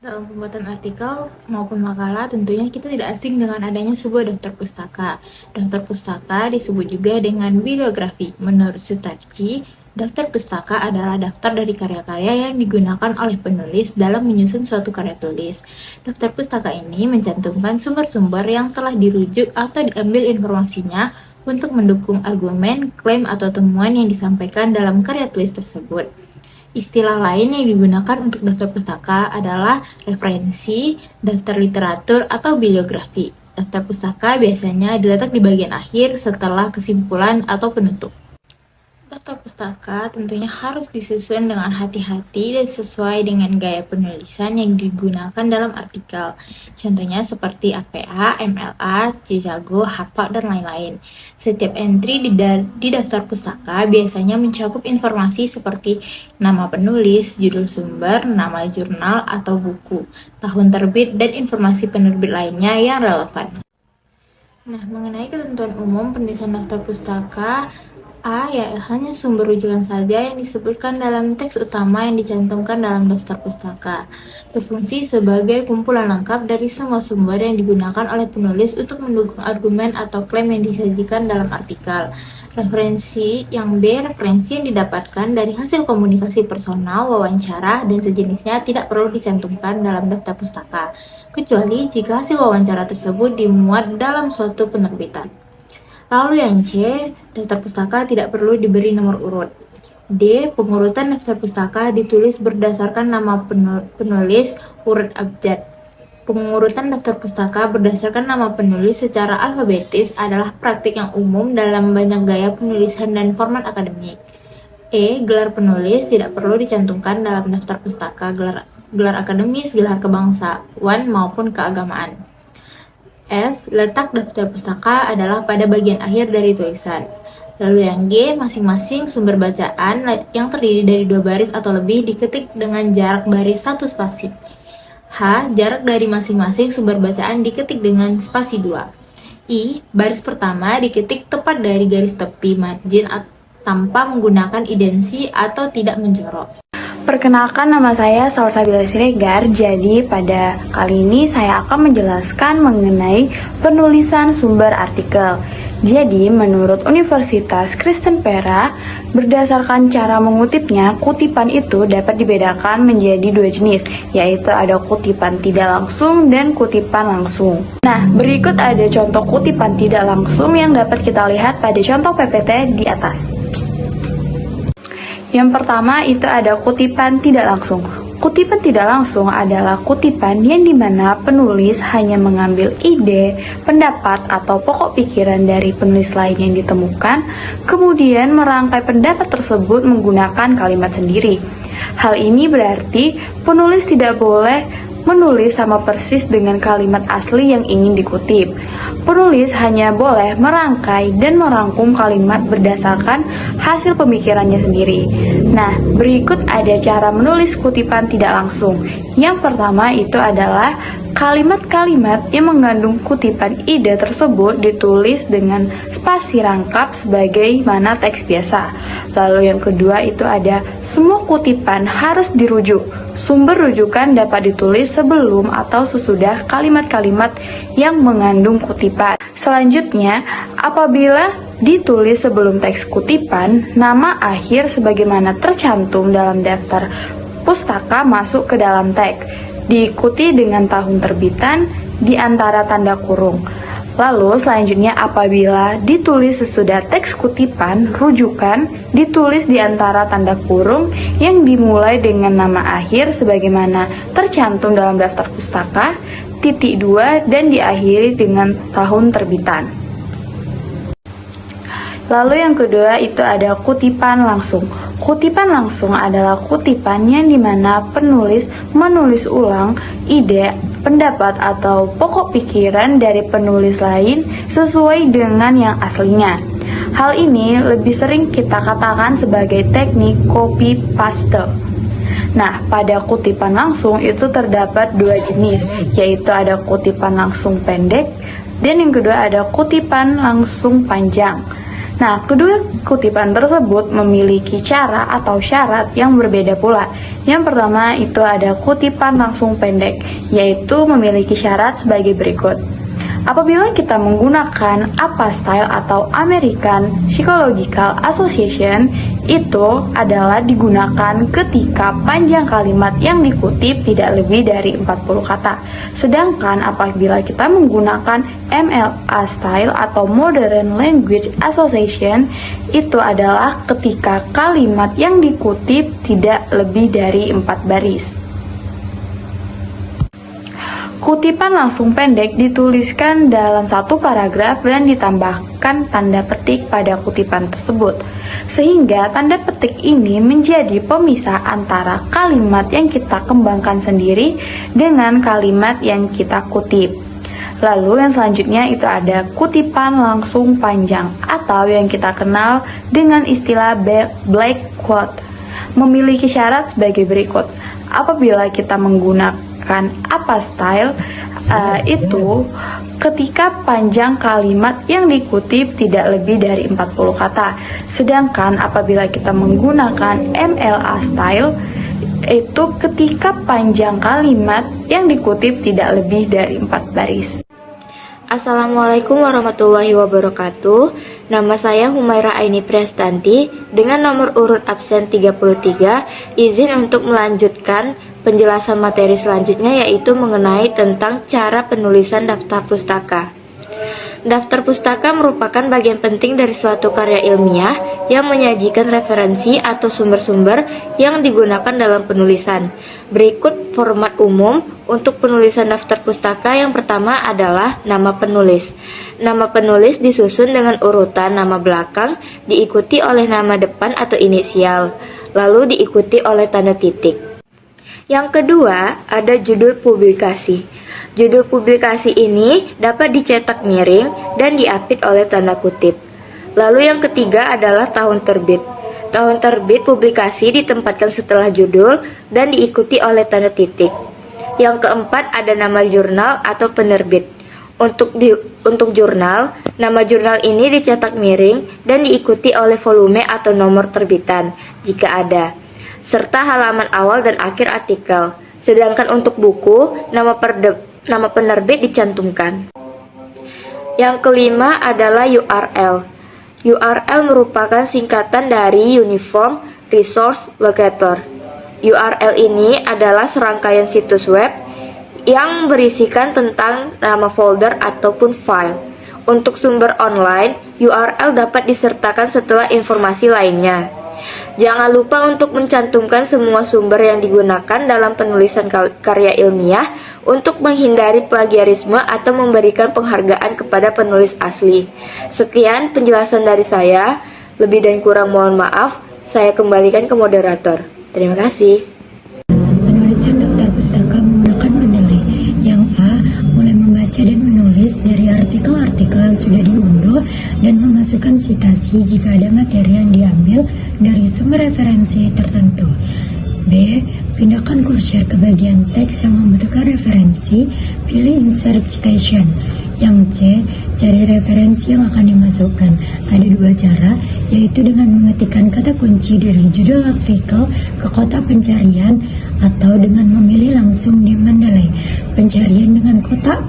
Dalam pembuatan artikel maupun makalah, tentunya kita tidak asing dengan adanya sebuah daftar pustaka. Daftar pustaka disebut juga dengan bibliografi. Menurut Sutarji, daftar pustaka adalah daftar dari karya-karya yang digunakan oleh penulis dalam menyusun suatu karya tulis. Daftar pustaka ini mencantumkan sumber-sumber yang telah dirujuk atau diambil informasinya untuk mendukung argumen, klaim, atau temuan yang disampaikan dalam karya tulis tersebut. Istilah lain yang digunakan untuk daftar pustaka adalah referensi, daftar literatur, atau bibliografi. Daftar pustaka biasanya diletak di bagian akhir setelah kesimpulan atau penutup. Daftar pustaka tentunya harus disusun dengan hati-hati dan sesuai dengan gaya penulisan yang digunakan dalam artikel. Contohnya seperti APA, MLA, Cisago, Harvard, dan lain-lain. Setiap entry di daftar pustaka biasanya mencakup informasi seperti nama penulis, judul sumber, nama jurnal atau buku, tahun terbit, dan informasi penerbit lainnya yang relevan. Nah, mengenai ketentuan umum penulisan daftar pustaka, ya hanya sumber rujukan saja yang disebutkan dalam teks utama yang dicantumkan dalam daftar pustaka. Berfungsi sebagai kumpulan lengkap dari semua sumber yang digunakan oleh penulis untuk mendukung argumen atau klaim yang disajikan dalam artikel. Referensi yang didapatkan dari hasil komunikasi personal, wawancara, dan sejenisnya tidak perlu dicantumkan dalam daftar pustaka, kecuali jika hasil wawancara tersebut dimuat dalam suatu penerbitan. Lalu yang C, daftar pustaka tidak perlu diberi nomor urut. D, pengurutan daftar pustaka ditulis berdasarkan nama penulis urut abjad. Pengurutan daftar pustaka berdasarkan nama penulis secara alfabetis adalah praktik yang umum dalam banyak gaya penulisan dan format akademik. E, gelar penulis tidak perlu dicantumkan dalam daftar pustaka gelar akademis, gelar kebangsaan, maupun keagamaan. F, letak daftar pustaka adalah pada bagian akhir dari tulisan. Lalu yang G, masing-masing sumber bacaan yang terdiri dari 2 baris atau lebih diketik dengan jarak baris 1 spasi. H, jarak dari masing-masing sumber bacaan diketik dengan spasi 2. I, baris pertama diketik tepat dari garis tepi margin tanpa menggunakan idensi atau tidak menjorok. Perkenalkan, nama saya Salsabila Siregar. Jadi pada kali ini saya akan menjelaskan mengenai penulisan sumber artikel. Jadi menurut Universitas Kristen Perak, berdasarkan cara mengutipnya, kutipan itu dapat dibedakan menjadi 2 jenis, yaitu ada kutipan tidak langsung dan kutipan langsung. Nah, berikut ada contoh kutipan tidak langsung yang dapat kita lihat pada contoh PPT di atas. Yang pertama itu ada kutipan tidak langsung. Kutipan tidak langsung adalah kutipan yang dimana penulis hanya mengambil ide, pendapat, atau pokok pikiran dari penulis lain yang ditemukan, kemudian merangkai pendapat tersebut menggunakan kalimat sendiri. Hal ini berarti penulis tidak boleh menulis sama persis dengan kalimat asli yang ingin dikutip. Penulis hanya boleh merangkai dan merangkum kalimat berdasarkan hasil pemikirannya sendiri. Nah, berikut ada cara menulis kutipan tidak langsung. Yang pertama itu adalah kalimat-kalimat yang mengandung kutipan ide tersebut ditulis dengan spasi rangkap sebagaimana teks biasa. Lalu yang kedua itu ada semua kutipan harus dirujuk. Sumber rujukan dapat ditulis sebelum atau sesudah kalimat-kalimat yang mengandung kutipan. Selanjutnya, apabila ditulis sebelum teks kutipan, nama akhir sebagaimana tercantum dalam daftar pustaka masuk ke dalam teks, diikuti dengan tahun terbitan di antara tanda kurung. Lalu selanjutnya apabila ditulis sesudah teks kutipan, rujukan ditulis di antara tanda kurung yang dimulai dengan nama akhir sebagaimana tercantum dalam daftar pustaka, titik 2 dan diakhiri dengan tahun terbitan. Lalu yang kedua itu ada kutipan langsung. Kutipan langsung adalah kutipan yang dimana penulis menulis ulang ide, pendapat, atau pokok pikiran dari penulis lain sesuai dengan yang aslinya. Hal ini lebih sering kita katakan sebagai teknik copy paste. Nah, pada kutipan langsung itu terdapat 2 jenis, yaitu ada kutipan langsung pendek dan yang kedua ada kutipan langsung panjang. Nah, kedua kutipan tersebut memiliki cara atau syarat yang berbeda pula. Yang pertama itu ada kutipan langsung pendek, yaitu memiliki syarat sebagai berikut. Apabila kita menggunakan APA style atau American Psychological Association, itu adalah digunakan ketika panjang kalimat yang dikutip tidak lebih dari 40 kata. Sedangkan apabila kita menggunakan MLA style atau Modern Language Association, itu adalah ketika kalimat yang dikutip tidak lebih dari 4 baris. Kutipan langsung pendek dituliskan dalam satu paragraf dan ditambahkan tanda petik pada kutipan tersebut, sehingga tanda petik ini menjadi pemisah antara kalimat yang kita kembangkan sendiri dengan kalimat yang kita kutip. Lalu yang selanjutnya itu ada kutipan langsung panjang atau yang kita kenal dengan istilah black quote. Memiliki syarat sebagai berikut. Apabila kita menggunakan APA style, itu ketika panjang kalimat yang dikutip tidak lebih dari 40 kata. Sedangkan apabila kita menggunakan MLA style, itu ketika panjang kalimat yang dikutip tidak lebih dari 4 baris. Assalamualaikum warahmatullahi wabarakatuh. Nama saya Humaira Aini Priastanti dengan nomor urut absen 33. Izin untuk melanjutkan penjelasan materi selanjutnya, yaitu mengenai tentang cara penulisan daftar pustaka. Daftar pustaka merupakan bagian penting dari suatu karya ilmiah yang menyajikan referensi atau sumber-sumber yang digunakan dalam penulisan. Berikut format umum untuk penulisan daftar pustaka. Yang pertama adalah nama penulis. Nama penulis disusun dengan urutan nama belakang, diikuti oleh nama depan atau inisial, lalu diikuti oleh tanda titik. Yang kedua, ada judul publikasi. Judul publikasi ini dapat dicetak miring dan diapit oleh tanda kutip. Lalu yang ketiga adalah tahun terbit. Tahun terbit publikasi ditempatkan setelah judul dan diikuti oleh tanda titik. Yang keempat ada nama jurnal atau penerbit. Untuk jurnal, nama jurnal ini dicetak miring dan diikuti oleh volume atau nomor terbitan jika ada, serta halaman awal dan akhir artikel. Sedangkan untuk buku, nama penerbit dicantumkan. Yang kelima adalah URL. URL merupakan singkatan dari Uniform Resource Locator. URL ini adalah serangkaian situs web yang berisikan tentang nama folder ataupun file. Untuk sumber online, URL dapat disertakan setelah informasi lainnya. Jangan lupa untuk mencantumkan semua sumber yang digunakan dalam penulisan karya ilmiah untuk menghindari plagiarisme atau memberikan penghargaan kepada penulis asli. Sekian penjelasan dari saya. Lebih dan kurang mohon maaf. Saya kembalikan ke moderator. Terima kasih. Penulisan daftar pustaka menggunakan menilai. Yang A, mulai membaca dan menulis dari artikel-artikel yang sudah diunduh dan memasukkan citasi jika ada materi yang diambil dari sumber referensi tertentu. B, pindahkan kursor ke bagian teks yang membutuhkan referensi, pilih insert citation. Yang C, cari referensi yang akan dimasukkan. Ada dua cara, yaitu dengan mengetikkan kata kunci dari judul artikel ke kotak pencarian atau dengan memilih langsung di Mendeley. Pencarian dengan kata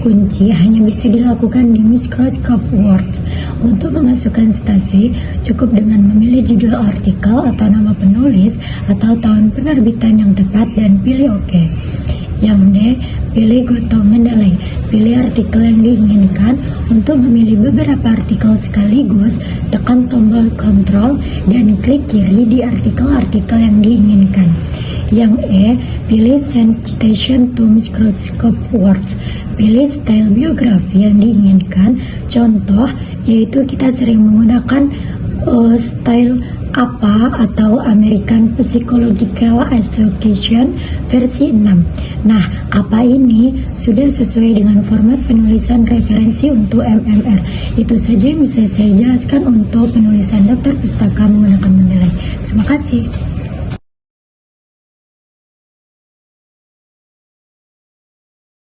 kunci hanya bisa dilakukan di Microsoft Word. Untuk memasukkan citasi, cukup dengan memilih judul artikel atau nama penulis atau tahun penerbitan yang tepat dan pilih OK. Yang D, pilih Go to Mendeley. Pilih artikel yang diinginkan. Untuk memilih beberapa artikel sekaligus, tekan tombol Ctrl dan klik kiri di artikel-artikel yang diinginkan. Yang E, pilih Send Citation to Microsoft Word. Pilih style biografi yang diinginkan. Contoh, yaitu kita sering menggunakan style APA atau American Psychological Association versi 6. Nah, APA ini sudah sesuai dengan format penulisan referensi untuk MMR. Itu saja yang bisa saya jelaskan untuk penulisan daftar pustaka menggunakan Mendeley. Terima kasih.